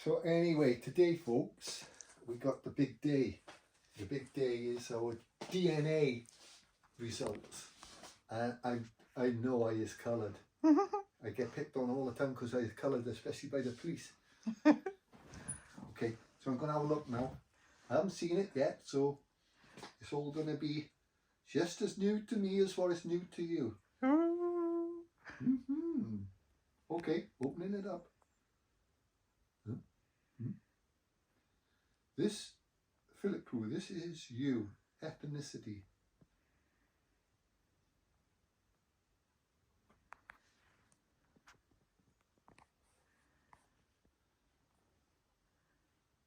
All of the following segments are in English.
So anyway, today folks, we got the big day. The big day is our DNA results. And I know I is coloured. I get picked on all the time because I is coloured, especially by the police. Okay, so I'm going to have a look now. I haven't seen it yet, so it's all going to be just as new to me as what is new to you. Okay, opening it up. This, Philip Crew, this is you, ethnicity.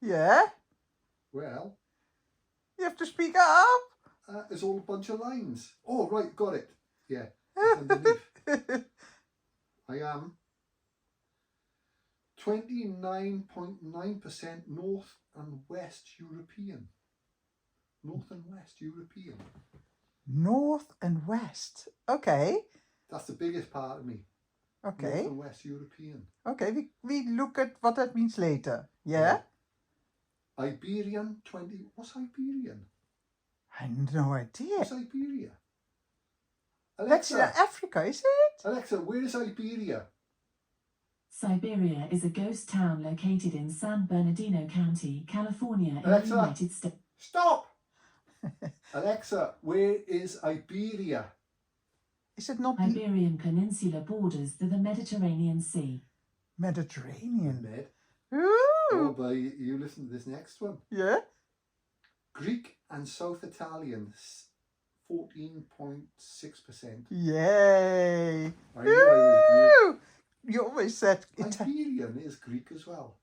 Yeah? Well, You have to speak up. it's all a bunch of lines. Oh, right, got it. Yeah, it's underneath. I am 29.9% North and West European. North and West European. North and West. Okay. That's the biggest part of me. Okay. North and West European. Okay, we look at what that means later. Yeah? Iberian 20. What's Iberian? I have no idea. What's Iberia? That's in Alexa, Africa, is it? Alexa, where is Iberia? Siberia is a ghost town located in San Bernardino County, California, in Alexa, the United States. Stop! Alexa, where is Iberia? Is it not Iberian Peninsula borders the Mediterranean Sea. Mediterranean? Med. Ooh! Oh, but you listen to this next one. Yeah? Greek and South Italian, 14.6%. Yay! I knew I was Ooh! You always said Greek. Iberian is Greek as well.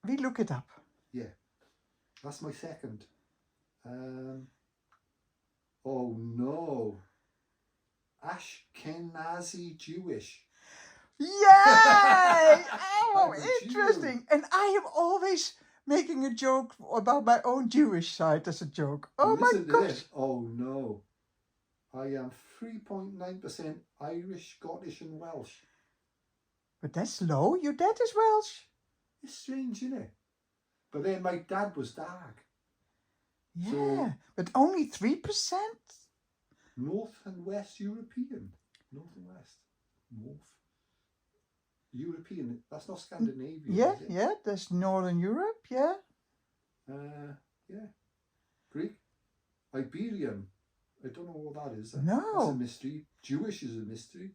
We look it up. Yeah, that's my second. Oh no, Ashkenazi Jewish. Yay! Oh, I'm a interesting. And I am always making a joke about my own Jewish side as a joke. Oh my Listen to gosh. this. Oh no, I am 3.9% Irish, Scottish and Welsh. But that's low. Your dad is Welsh. It's strange, isn't it? But then my dad was dark. Yeah, So, but only 3%? North and West European. North and West. North. European. That's not Scandinavian. Yeah, is it? yeah, that's Northern Europe, yeah. Yeah. Greek. Iberian. I don't know what that is. No. That's a mystery. Jewish is a mystery.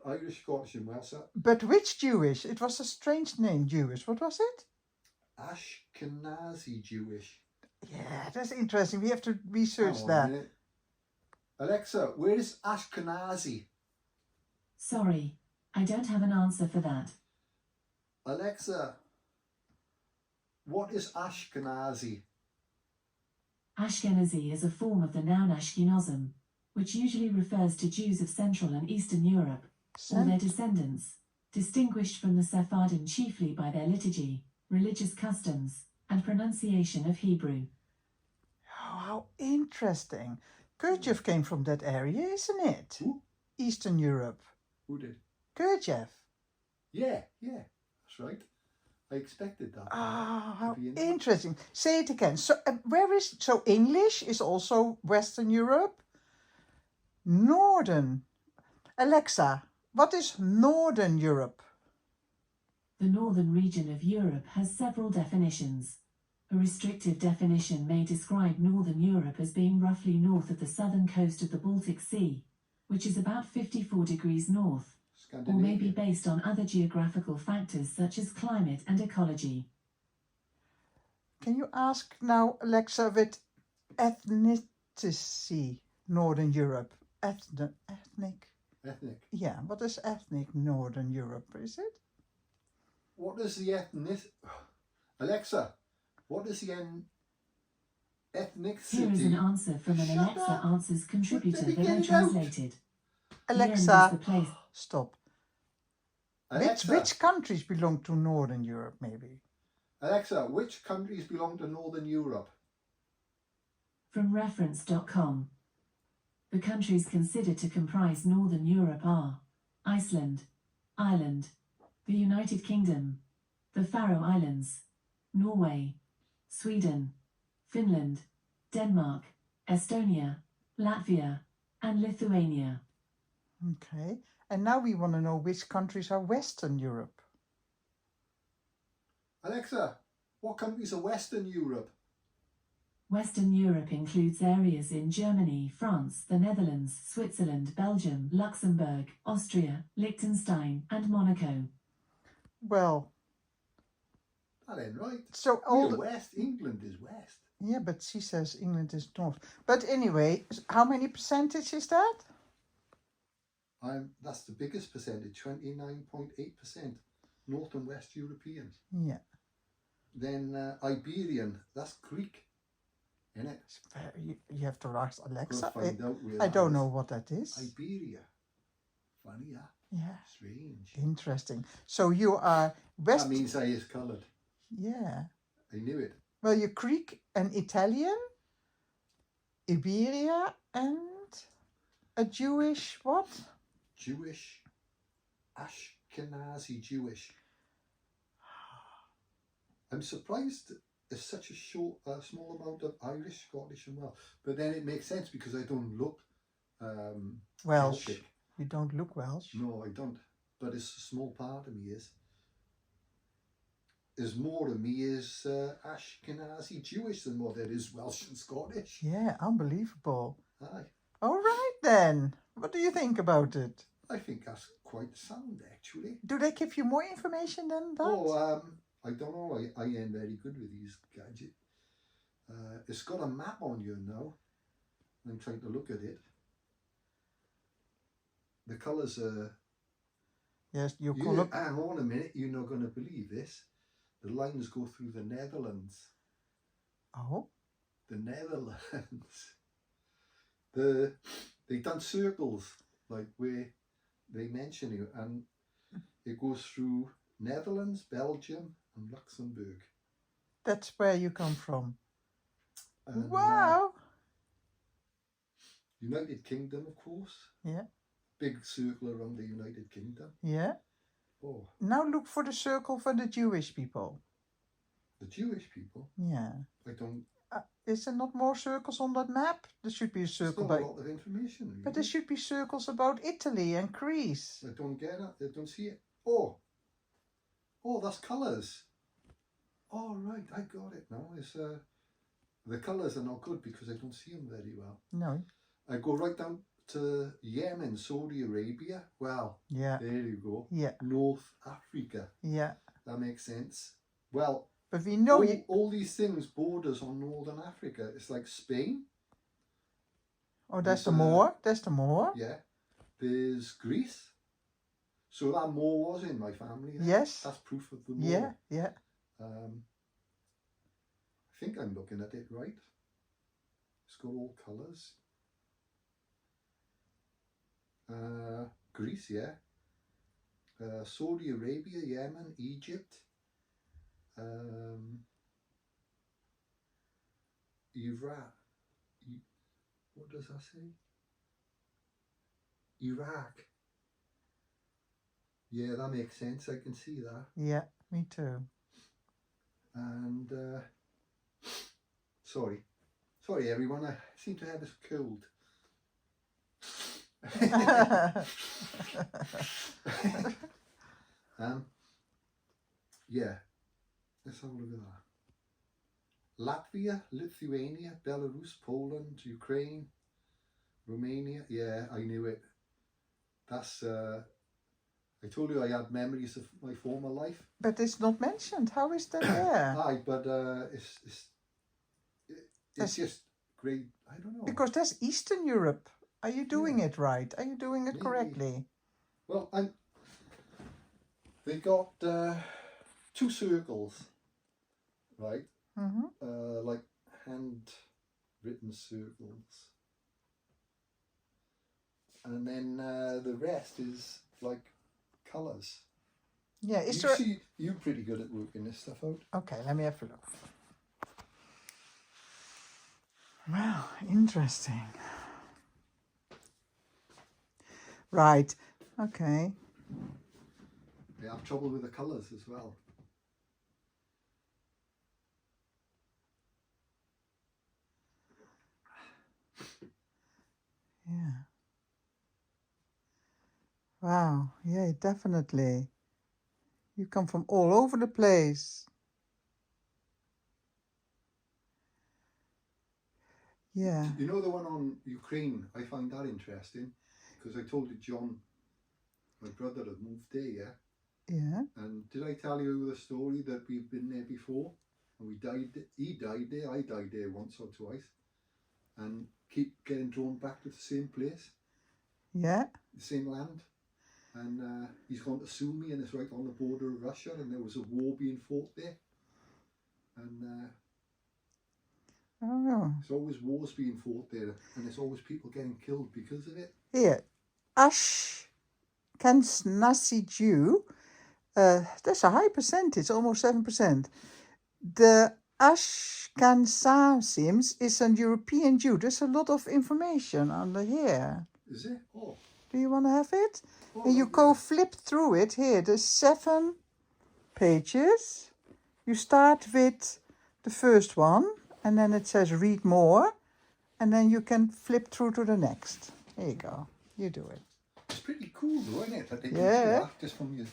Irish, Scottish and Welsh. But which Jewish? It was a strange name, Jewish. What was it? Ashkenazi Jewish. Yeah, that's interesting. We have to research Hang on a that. minute. Alexa, where is Ashkenazi? Sorry, I don't have an answer for that. Alexa, what is Ashkenazi? Ashkenazi is a form of the noun Ashkenazim, which usually refers to Jews of Central and Eastern Europe, or their descendants, distinguished from the Sephardim chiefly by their liturgy, religious customs, and pronunciation of Hebrew. Oh, how interesting. Gurdjieff came from that area, isn't it? Who? Eastern Europe. Who did? Gurdjieff. Yeah, that's right. I expected that. Ah, how be in- interesting. Say it again. So, so English is also Western Europe? Northern. Alexa, what is Northern Europe? The northern region of Europe has several definitions. A restrictive definition may describe northern Europe as being roughly north of the southern coast of the Baltic Sea, which is about 54 degrees north, or may be based on other geographical factors such as climate and ecology. Can you ask now, Alexa, with ethnicity, Northern Europe? Ethnic? Ethnic. Yeah, what is ethnic Northern Europe, is it? What is the ethnic... Alexa, what is the ethnicity? Here is an answer from an Shut Alexa up. Answers contributor Let me that get I it out. translated. Alexa, Yen is the place. stop. Alexa, Which countries belong to Northern Europe, maybe? Alexa, which countries belong to Northern Europe? From reference.com. The countries considered to comprise Northern Europe are Iceland, Ireland, the United Kingdom, the Faroe Islands, Norway, Sweden, Finland, Denmark, Estonia, Latvia, and Lithuania. Okay. And now we want to know which countries are Western Europe. Alexa, what countries are Western Europe? Western Europe includes areas in Germany, France, the Netherlands, Switzerland, Belgium, Luxembourg, Austria, Liechtenstein, and Monaco. Well, That ain't right. so all We're the, West. England is West. yeah, but she says England is north. But anyway, how many percentage is that? That's the biggest percentage, 29.8%. North and West Europeans. Yeah. Then Iberian, that's Greek, isn't it? It's very, you have to ask Alexa. Gotta find out where I that don't is. know what that is. Iberia. Funny, yeah. Yeah. Strange. Interesting. So you are West. That means I is coloured. Yeah. I knew it. Well, you're Greek and Italian, Iberia, and a Jewish what? Jewish. Ashkenazi Jewish. I'm surprised there's such a small amount of Irish, Scottish and Welsh. But then it makes sense because I don't look Welsh. Celtic. You don't look Welsh. No, I don't. But it's a small part of me is. There's more of me is Ashkenazi Jewish than what there is Welsh and Scottish. Yeah, unbelievable. Aye. All right then. What do you think about it? I think that's quite sound actually. Do they give you more information than that? Oh, I don't know. I ain't very good with these gadgets. It's got a map on you now. I'm trying to look at it. The colours are... Yes, you You, call up. hang on a minute, you're not going to believe this. The lines go through the Netherlands. Oh, The Netherlands. They done circles, like where they mention it, and it goes through Netherlands, Belgium and Luxembourg. that's where you come from. And, Wow. United Kingdom, of course. Yeah. Big circle around the United Kingdom. Yeah. Oh, Now look for the circle for the Jewish people. the Jewish people. Yeah. I don't... Is there not more circles on that map? There should be a There's circle not by... a lot of information, really. But there should be circles about Italy and Greece. I don't get it. I don't see it. Oh, that's colours. Oh, right, I got it now. It's the colours are not good because I don't see them very well. No. I go right down to Yemen, Saudi Arabia. Well, Yeah. there you go. Yeah. North Africa. Yeah. That makes sense. Well, But we know all these things borders on Northern Africa. It's like Spain. Oh, that's the Moor. That's the Moor. Yeah. There's Greece. So that Moor was in my family. Then. Yes. That's proof of the Moor. Yeah. Yeah. I think I'm looking at it right. It's got all colours. Greece, yeah. Saudi Arabia, Yemen, Egypt. Iraq. What does that say? Iraq. Yeah, that makes sense. I can see that. Yeah. Me too. And sorry everyone, I seem to have this cold. Yeah, let's have a look at that. Latvia, Lithuania, Belarus, Poland, Ukraine, Romania. Yeah, I knew it. That's I told you I had memories of my former life. But it's not mentioned. How is that there? Aye, but it's just great. I don't know. Because that's Eastern Europe. Are you doing it right? Are you doing it Maybe. correctly? Well, they got 2 circles, right? Mm-hmm. Like hand-written circles, and then the rest is like colours. Yeah. Is there? You're pretty good at working this stuff out. Okay. Let me have a look. Well, interesting. Right. Okay. I have trouble with the colours as well. Wow, yeah, definitely. You come from all over the place. Yeah, You know the one on Ukraine? I find that interesting because I told you John, my brother, had moved there, yeah? yeah. And did I tell you the story that we've been there before? And we died, he died there, I died there once or twice. And keep getting drawn back to the same place, Yeah. the same land. And he's gone to sue me, and it's right on the border of Russia, and there was a war being fought there. And Oh. there's always wars being fought there, and there's always people getting killed because of it. Here, Ashkenazi Jew. That's a high percentage, almost 7%. The Ashkenazims is a European Jew. There's a lot of information under here. Is it? Oh. Do you want to have it? Oh, And you right, go yeah. flip through it here. There's 7 pages. You start with the first one, and then it says read more, and then you can flip through to the next. There you go. You do it. It's pretty cool though, isn't it? That they can do Yeah. that just from your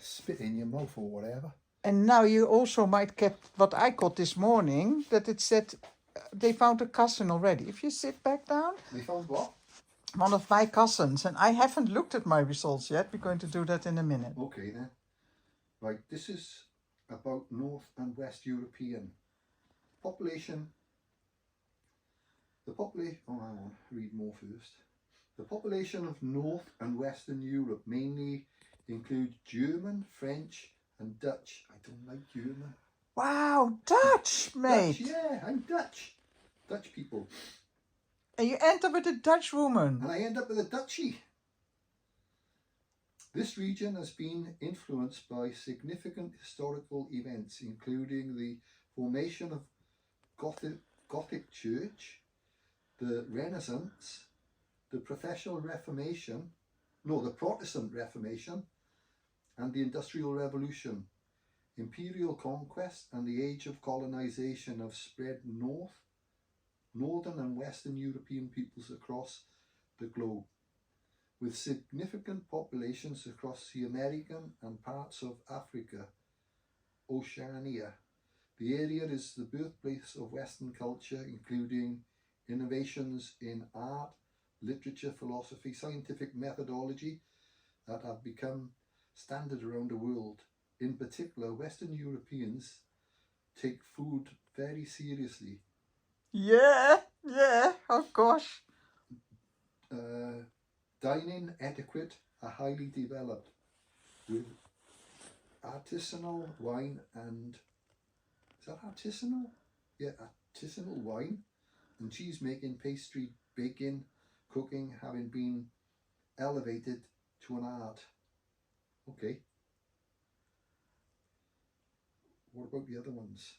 spit in your mouth or whatever. And now you also might get what I got this morning, that it said they found a cousin already. If you sit back down, They found what? one of my cousins, and I haven't looked at my results yet. We're going to do that in a minute. Okay then. Right, this is about North and West European population. Oh, hang on, read more first. The population of North and Western Europe mainly include German, French, and Dutch. I don't like German. Wow, Dutch, mate. Dutch, yeah, I'm Dutch. Dutch people. And you end up with a Dutch woman. And I end up with a Dutchie. This region has been influenced by significant historical events, including the formation of Gothic Church, the Renaissance, the Protestant Reformation, and the Industrial Revolution. Imperial conquest and the age of colonization have spread northern and western European peoples across the globe, with significant populations across the American and parts of Africa, Oceania. The area is the birthplace of Western culture, including innovations in art, literature, philosophy, scientific methodology that have become standard around the world. In particular, Western Europeans take food very seriously. Yeah, oh gosh. Dining etiquette are highly developed, with artisanal wine and... Is that artisanal? Yeah, artisanal wine and cheese making, pastry, baking, cooking having been elevated to an art. Okay. What about the other ones?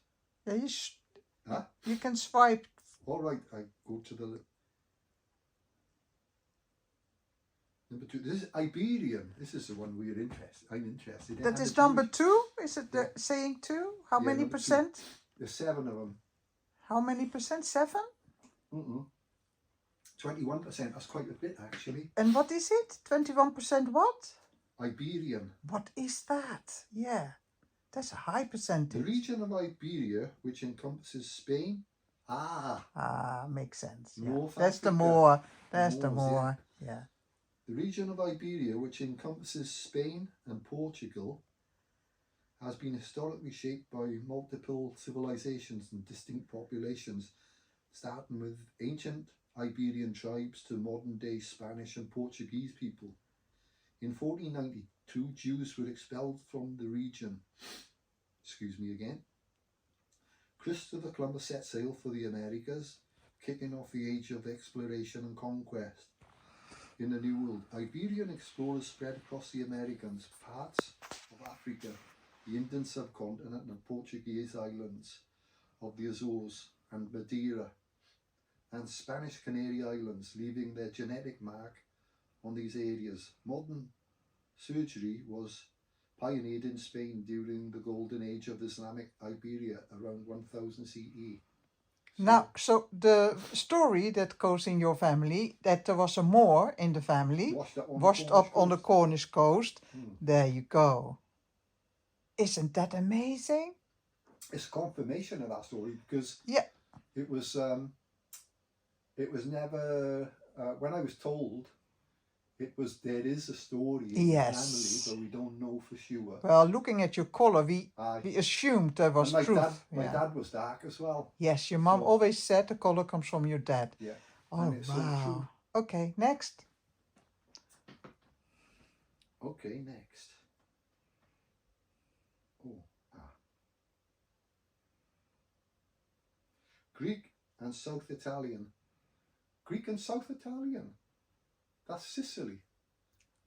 Yeah, you can swipe. All right, I go to the number 2. This is Iberian. This is the one I'm interested in. That is number 2? Is it saying 2? How Yeah, many number percent? 2. There's 7 of them. How many percent? 7? 21%. That's quite a bit, actually. And what is it? 21% what? Iberian. What is that? Yeah, that's a high percentage. The region of Iberia, which encompasses Spain. Makes sense. Yeah. North That's Africa. the more. Yeah. The region of Iberia, which encompasses Spain and Portugal, has been historically shaped by multiple civilizations and distinct populations, starting with ancient Iberian tribes to modern-day Spanish and Portuguese people. In 1492, Jews were expelled from the region. Christopher Columbus set sail for the Americas, kicking off the age of exploration and conquest. In the New World, Iberian explorers spread across the Americas, parts of Africa, the Indian subcontinent and Portuguese islands of the Azores and Madeira, and Spanish Canary Islands, leaving their genetic mark on these areas. Modern surgery was pioneered in Spain during the golden age of Islamic Iberia around 1000 CE. Now, so the story that goes in your family, that there was a Moor in the family, washed up on the Cornish coast. There you go. Isn't that amazing? It's confirmation of that story because Yeah. it was never when I was told there is a story in the family, but we don't know for sure. Well, looking at your color, we assumed there was and truth. My dad was dark as well. Yes, your mom always said the color comes from your dad. Yeah. Oh, and it's so wow. true. Okay, next. Okay, next. Oh, Greek and South Italian. Greek and South Italian. That's Sicily.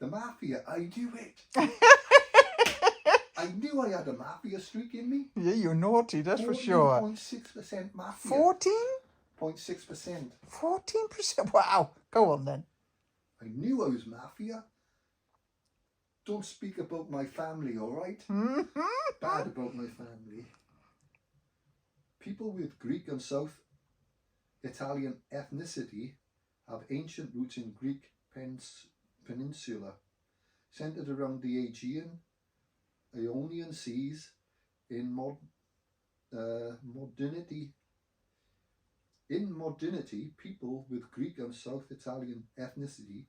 The mafia. I knew it. I knew I had a mafia streak in me. Yeah, you're naughty, that's for sure. 14.6% mafia. 14? 0.6%. 14%? Wow. Go on then. I knew I was mafia. Don't speak about my family, all right? Bad about my family. People with Greek and South Italian ethnicity have ancient roots in Greek peninsula, centered around the Aegean, Ionian seas. In modernity, people with Greek and South Italian ethnicity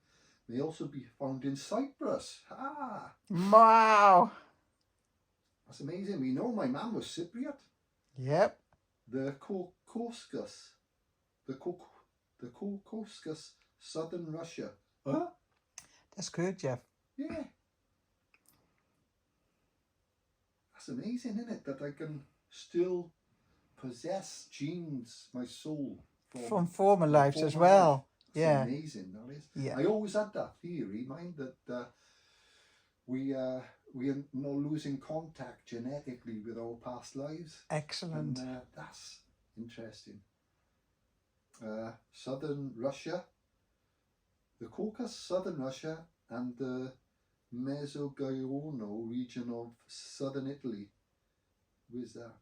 may also be found in Cyprus. Wow. That's amazing. We know my mum was Cypriot. Yep. The Caucasus, southern Russia. Huh? That's good, Jeff. Yeah. That's amazing, isn't it? That I can still possess genes, my soul. From former lives as well. It's amazing, that is. Yeah. I always had that theory, mind, that we are not losing contact genetically with our past lives. Excellent. And that's interesting. Southern Russia, the Caucasus, southern Russia, and the Mezzogiorno region of southern Italy. Where's that?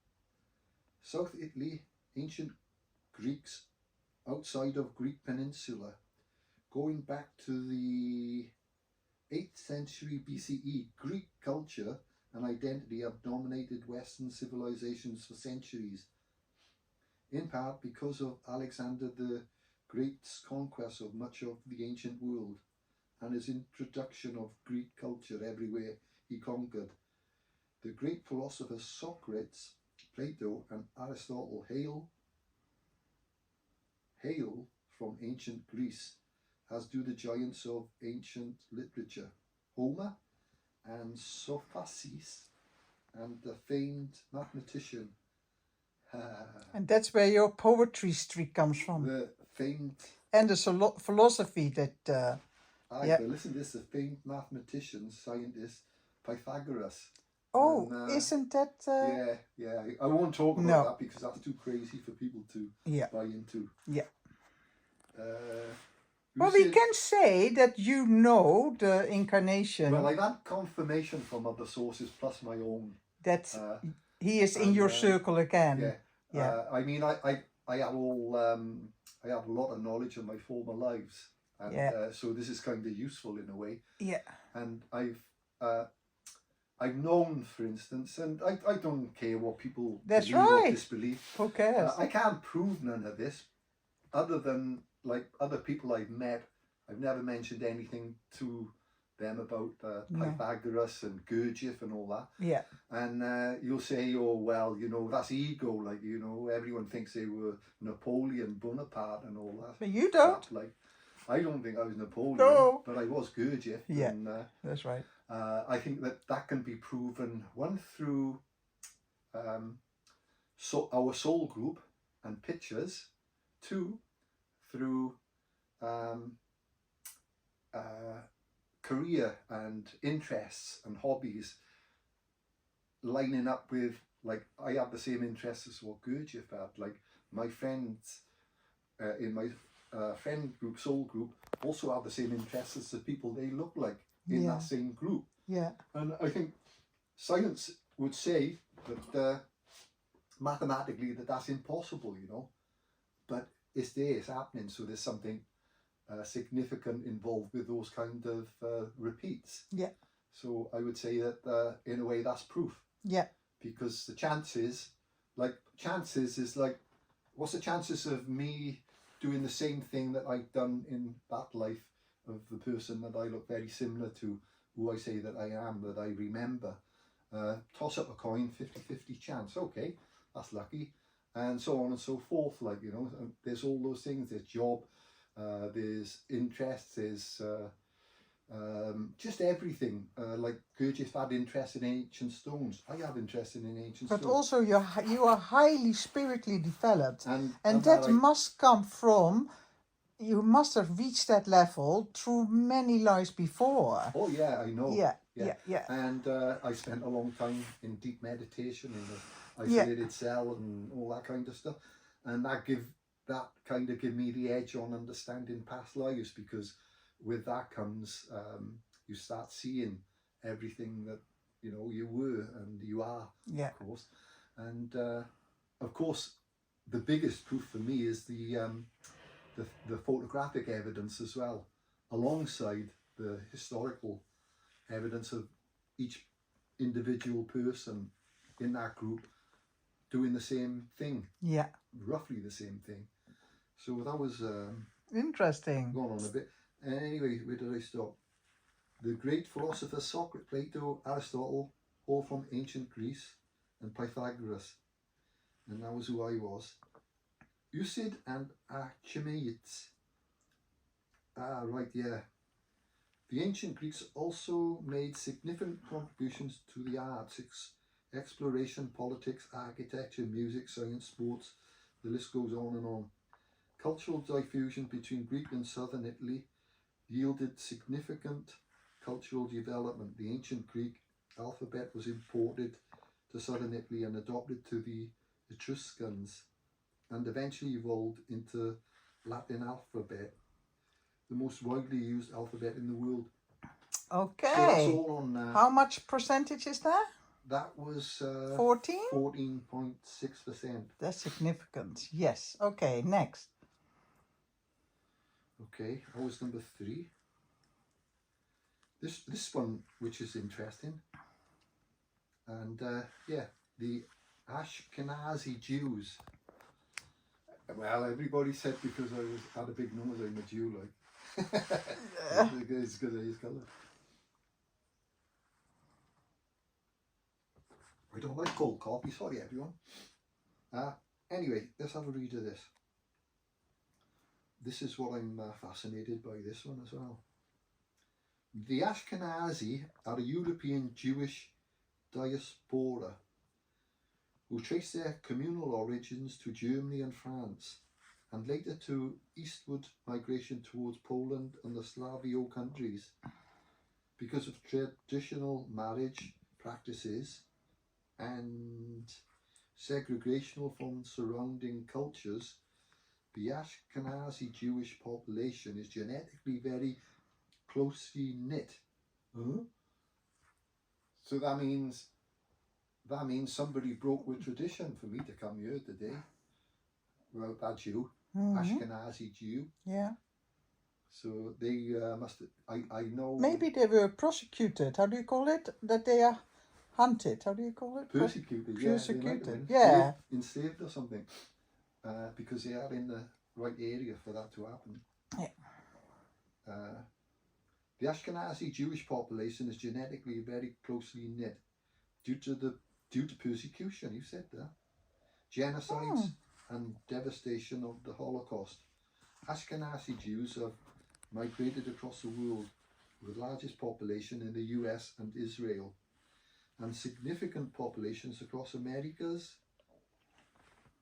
South Italy, ancient Greeks outside of Greek peninsula, going back to the 8th century BCE. Greek culture and identity have dominated Western civilizations for centuries, in part because of Alexander the Great's conquest of much of the ancient world and his introduction of Greek culture everywhere he conquered. The great philosophers Socrates, Plato and Aristotle hail from ancient Greece, as do the giants of ancient literature, Homer and Sophocles, and the famed mathematician. And that's where your poetry streak comes from. The famed... And the philosophy that... but listen to this, the famed mathematician, scientist, Pythagoras. Oh, and, isn't that... Yeah. I won't talk about that because that's too crazy for people to buy into. Yeah. Well, we can say that you know the incarnation. Well, I've had confirmation from other sources plus my own. That he is in your circle again. Yeah. I mean, I have all I have a lot of knowledge of my former lives, and so this is kind of useful in a way. Yeah. And I've known, for instance, and I don't care what people believe or disbelieve. Who cares? I can't prove none of this, other than like other people I've met. I've never mentioned anything to them about Pythagoras and Gurdjieff and all that. Yeah. And you'll say, oh, well, you know, that's ego. Like, you know, everyone thinks they were Napoleon Bonaparte and all that. But you don't. I don't think I was Napoleon, but I was Gurdjieff. Yeah, and, that's right. I think that can be proven, one, through our soul group and pictures, two, through career and interests and hobbies lining up with, like, I have the same interests as what Gurdjieff had. Like, my friends in my friend group, soul group, also have the same interests as the people they look like in that same group. Yeah. And I think science would say that mathematically that's impossible, you know. but it's there, it's happening. So there's something significant involved with those kind of repeats. Yeah. So I would say that in a way that's proof. Yeah. Because the chances is like, what's the chances of me doing the same thing that I've done in that life of the person that I look very similar to, who I say that I am, that I remember. Toss up a coin, 50-50 chance. Okay, that's lucky. And so on and so forth. Like, you know, there's all those things. There's job, there's interests, there's just everything. Like Gurdjieff had interest in ancient stones. I have interest in ancient But stones. also you are highly spiritually developed. And that must come from, you must have reached that level through many lives before. Oh yeah, I know. Yeah. And I spent a long time in deep meditation in the isolated cell and all that kind of stuff. And that kind of give me the edge on understanding past lives, because with that comes you start seeing everything that you know you were and you are, of course. And of course the biggest proof for me is the photographic evidence as well, alongside the historical evidence of each individual person in that group doing the same thing. Yeah. Roughly the same thing. So that was interesting. Going on a bit. Anyway, where did I stop? The great philosophers Socrates, Plato, Aristotle, all from ancient Greece, and Pythagoras. And that was who I was. Euclid and Archimedes. Ah, right, yeah. The ancient Greeks also made significant contributions to the arts, exploration, politics, architecture, music, science, sports. The list goes on and on. Cultural diffusion between Greek and southern Italy yielded significant cultural development. The ancient Greek alphabet was imported to southern Italy and adopted to the Etruscans, and eventually evolved into Latin alphabet, the most widely used alphabet in the world. Okay. So that's all on. How much percentage is that? That was 14? 14.6%. That's significant. Yes. Okay, next. Okay, that was number 3. This one, which is interesting, and yeah, the Ashkenazi Jews. Well, everybody said because I had a big nose, I'm a Jew, like. It's because of his colour. I don't like cold coffee, sorry everyone. Anyway, let's have a read of this. This is what I'm fascinated by, this one as well. The Ashkenazi are a European Jewish diaspora who trace their communal origins to Germany and France, and later to eastward migration towards Poland and the Slavio countries. Because of traditional marriage practices and segregational from surrounding cultures, the Ashkenazi Jewish population is genetically very closely knit. So that means somebody broke with tradition for me to come here today. Well, that Jew, Ashkenazi Jew. Yeah. So they must. I know. Maybe they were prosecuted. How do you call it? That they are hunted. How do you call it? Persecuted. Persecuted. Yeah. Enslaved or something. Because they are in the right area for that to happen. Yeah. The Ashkenazi Jewish population is genetically very closely knit due to persecution. You said that. Genocides and devastation of the Holocaust. Ashkenazi Jews have migrated across the world, with the largest population in the US and Israel, and significant populations across Americas,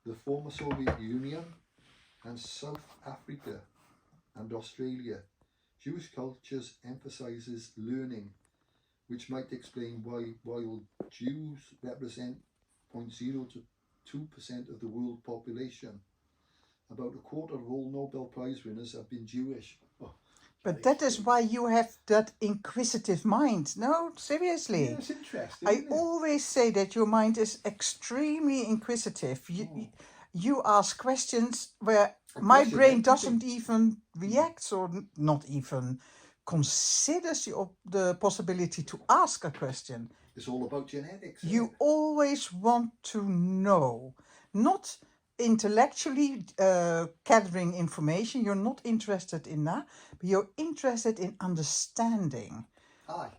the former Soviet Union, and South Africa and Australia. Jewish cultures emphasizes learning, which might explain why, while Jews represent 0.02% of the world population, about a quarter of all Nobel Prize winners have been Jewish. Oh, but that is why you have that inquisitive mind. No, seriously. Yeah, it's interesting. I always say that your mind is extremely inquisitive. you ask questions where A my question, brain yeah, doesn't even react or not even considers the possibility to ask a question. It's all about genetics. Isn't You it? always want to know, not intellectually gathering information. You're not interested in that, but you're interested in understanding. Aye,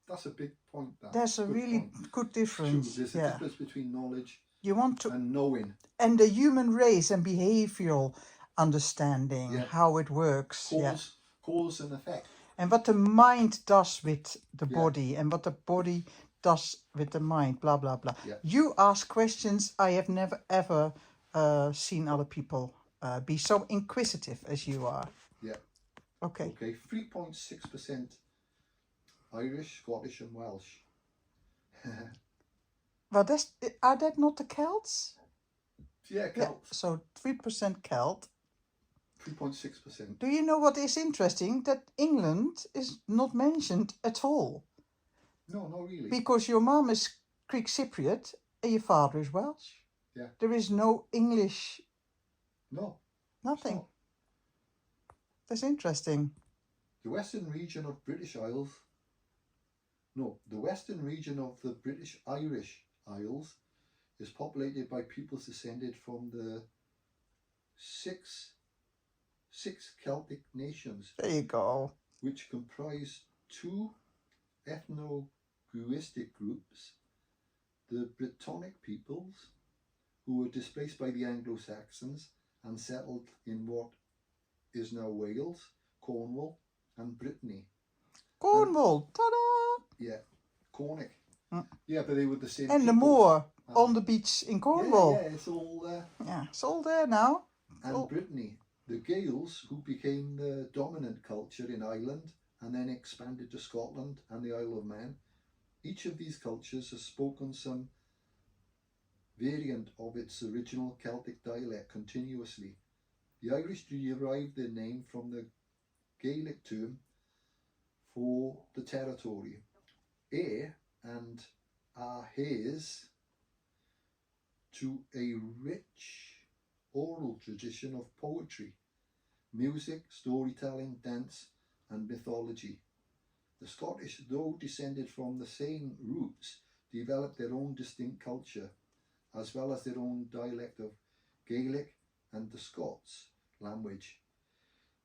that's a big point. There's a Good really point. good It's true. difference. There's a Yeah, difference between knowledge you want to, and knowing. and the human race and behavioral understanding, Yeah. how it works. Yeah. Cause and effect. And what the mind does with the Yeah. body and what the body does with the mind, blah, blah, blah. Yeah. You ask questions. I have never, ever seen other people be so inquisitive as you are. Yeah. Okay. Okay. 3.6% Irish, Scottish, and Welsh. Well, are that not the Celts? Yeah, Celts. So 3% Celt. 3.6%. Do you know what is interesting? That England is not mentioned at all. No, not really. Because your mom is Greek Cypriot and your father is Welsh. Yeah. There is no English. No. Nothing. It's not. That's interesting. The western region of British Isles. No, the western region of the British Irish Isles is populated by peoples descended from the six Celtic nations, There you go. which comprise two ethno-linguistic groups: the Brittonic peoples, who were displaced by the Anglo-Saxons and settled in what is now Wales, Cornwall, and Brittany. Cornwall. Ta-da! Yeah, Cornish. Mm. Yeah, but they were the same. And the peoples. moor on the beach in Cornwall. Yeah, it's all there. Yeah, it's all there now. And Brittany, the Gaels, who became the dominant culture in Ireland and then expanded to Scotland and the Isle of Man. Each of these cultures has spoken some variant of its original Celtic dialect continuously. The Irish derived their name from the Gaelic term for the territory, Ayr and Ahiranta, to a rich oral tradition of poetry, music, storytelling, dance, and mythology. The Scottish, though descended from the same roots, developed their own distinct culture, as well as their own dialect of Gaelic and the Scots language.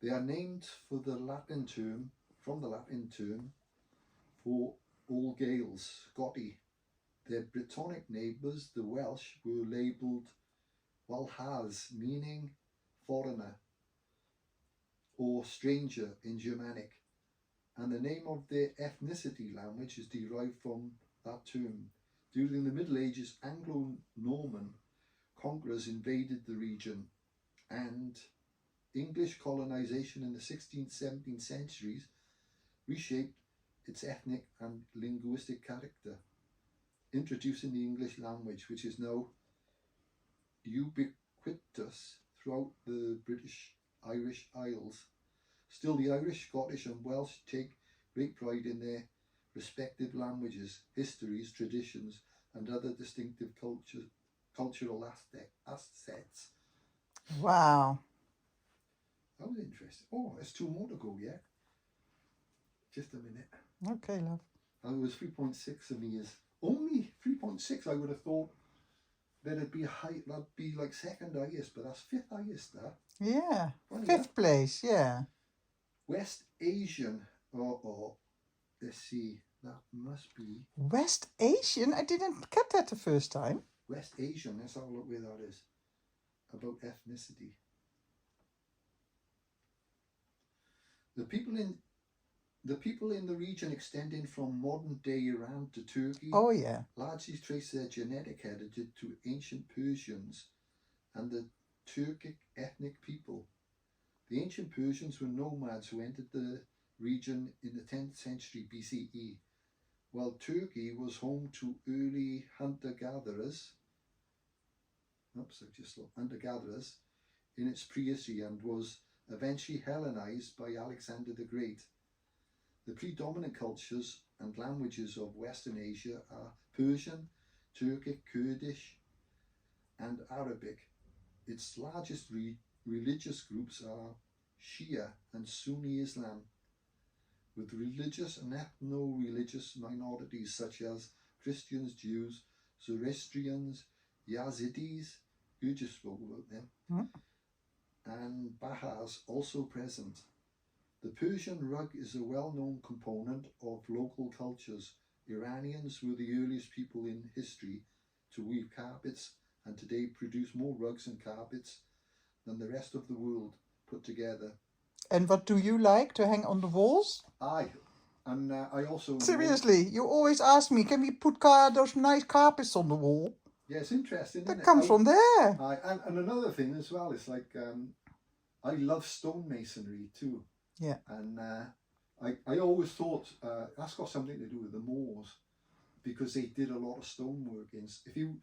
They are named from the Latin term for all Gaels, Scotti. Their Brittonic neighbours, the Welsh, were labelled Walhaz, meaning foreigner or stranger in Germanic, and the name of their ethnicity language is derived from that term. During the Middle Ages, Anglo-Norman conquerors invaded the region, and English colonisation in the 16th, 17th centuries reshaped its ethnic and linguistic character, introducing the English language, which is now ubiquitous throughout the British Irish Isles. Still, the Irish, Scottish and Welsh take great pride in their respective languages, histories, traditions and other distinctive cultural assets. Wow. That was interesting. Oh, there's two more to go, yeah? Just a minute. Okay, love. It was 3.6 of me is only 3.6. I would have thought that'd be like second highest, but that's fifth highest there. Yeah. Funny, Fifth place, yeah. West Asian. Let's see. That must be West Asian? I didn't get that the first time. West Asian. Let's have a look where that is. About ethnicity. The people in the region extending from modern-day Iran to Turkey largely trace their genetic heritage to ancient Persians and the Turkic ethnic people. The ancient Persians were nomads who entered the region in the 10th century BCE, while Turkey was home to early hunter-gatherers in its pre-history and was eventually Hellenized by Alexander the Great. The predominant cultures and languages of Western Asia are Persian, Turkic, Kurdish and Arabic. its largest religious groups are Shia and Sunni Islam, with religious and ethno-religious minorities such as Christians, Jews, Zoroastrians, Yazidis, you just spoke about them, and Baha'is also present. The Persian rug is a well-known component of local cultures. Iranians were the earliest people in history to weave carpets and today produce more rugs and carpets than the rest of the world put together. And what do you like to hang on the walls? And I also... Seriously, you always ask me, can we put those nice carpets on the wall? Yeah, it's interesting, That comes from there. And another thing as well, it's like, I love stonemasonry too. Yeah. And I always thought that's got something to do with the Moors, because they did a lot of stonework. If you,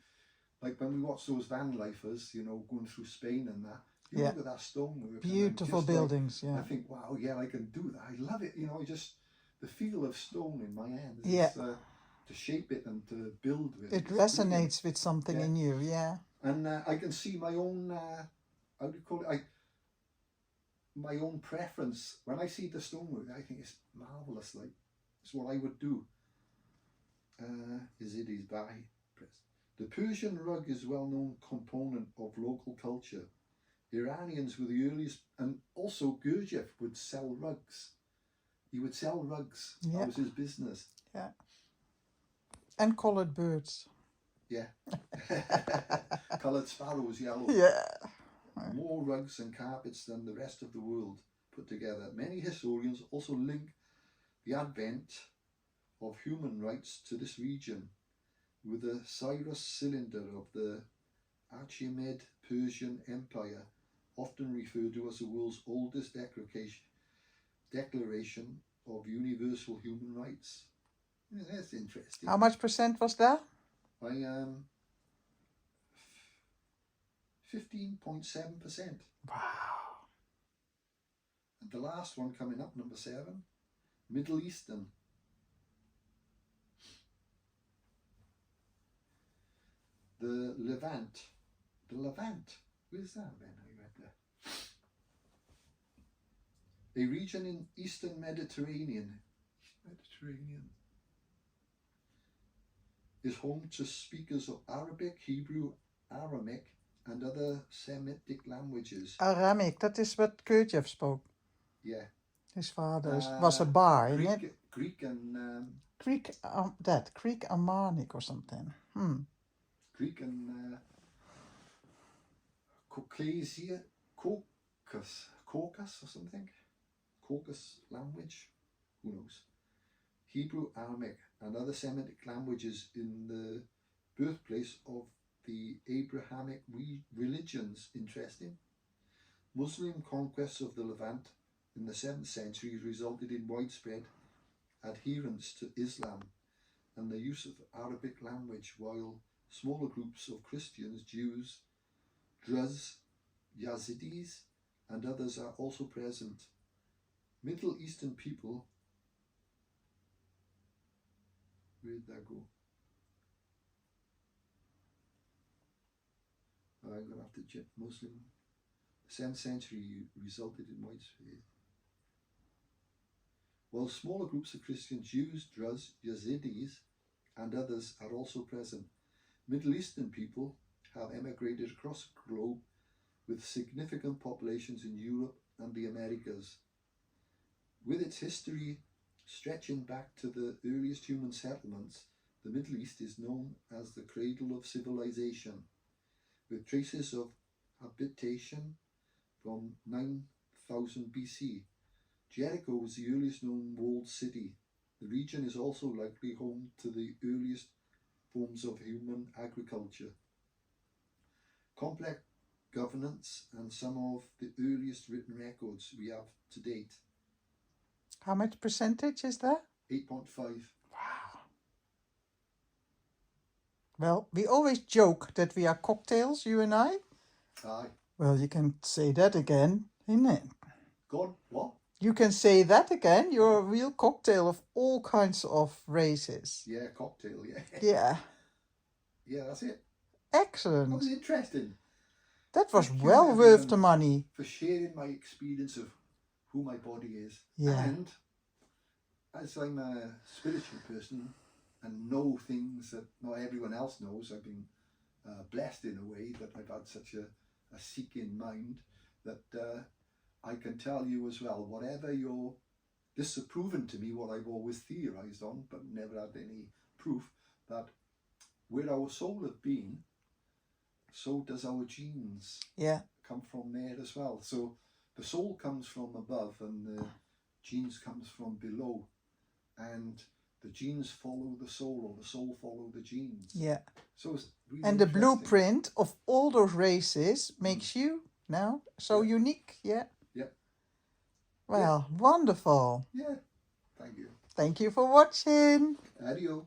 like when we watch those van lifers, you know, going through Spain and that, you look at that stonework. Beautiful buildings, I think, wow, yeah, I can do that. I love it. You know, the feel of stone in my hands. Yeah. To shape it and to build with it resonates with something in you, And I can see my own, how do you call it? My own preference. When I see the stonework, I think it's marvellous. Like, it's what I would do. Yazidis by press. The Persian rug is a well-known component of local culture. Iranians were the earliest, and also Gurdjieff would sell rugs. He would sell rugs. That was his business. Yeah. And coloured birds. Yeah. Coloured sparrows, yellow. Yeah. More rugs and carpets than the rest of the world put together. Many historians also link the advent of human rights to this region with the Cyrus cylinder of the Achaemenid Persian Empire, often referred to as the world's oldest declaration of universal human rights. Yeah, that's interesting. How much percent was that? 15.7%. Wow. And the last one coming up, number 7, Middle Eastern. The Levant. Where's that then? I read there. A region in Eastern Mediterranean is home to speakers of Arabic, Hebrew, Aramaic and other Semitic languages. Aramaic, that is what Gurdjieff spoke. Yeah. His father was a bar, Greek, isn't it? Greek and... Greek Armanic or something. Greek and Caucasus or something. Caucasus language, who knows? Hebrew, Aramaic and other Semitic languages in the birthplace of the Abrahamic religions. Interesting. Muslim conquests of the Levant in the 7th century resulted in widespread adherence to Islam and the use of Arabic language, while smaller groups of Christians, Jews, Druze, Yazidis and others are also present. Middle Eastern people, where did that go? I'm going to have to check. Muslim, the 7th century resulted in widespread. While smaller groups of Christians, Jews, Druze, Yazidis and others are also present. Middle Eastern people have emigrated across the globe with significant populations in Europe and the Americas. With its history stretching back to the earliest human settlements, the Middle East is known as the cradle of civilization, with traces of habitation from 9000 BC. Jericho was the earliest known walled city. The region is also likely home to the earliest forms of human agriculture. Complex governance and some of the earliest written records we have to date. How much percentage is that? 8.5. Wow. Well, we always joke that we are cocktails, you and I. Aye. Well, you can say that again, innit? God, what? You can say that again. You're a real cocktail of all kinds of races. Yeah, cocktail, yeah. Yeah. Yeah, that's it. Excellent. That was interesting. That was Thank you, well worth everyone, the money. for sharing my experience of who my body is. Yeah. And as I'm a spiritual person and know things that not everyone else knows, I've been blessed in a way that I've had such a seeking mind that I can tell you as well, whatever you're disapproving to me, what I've always theorized on, but never had any proof, that where our soul have been, so does our genes Yeah. come from there as well. So the soul comes from above and the genes comes from below, and the genes follow the soul, or the soul follow the genes. Yeah. So it's really And the interesting. blueprint of all those races makes you now so Yeah. unique. Yeah. Yeah. Well, wonderful. Yeah. Thank you. Thank you for watching. Adios.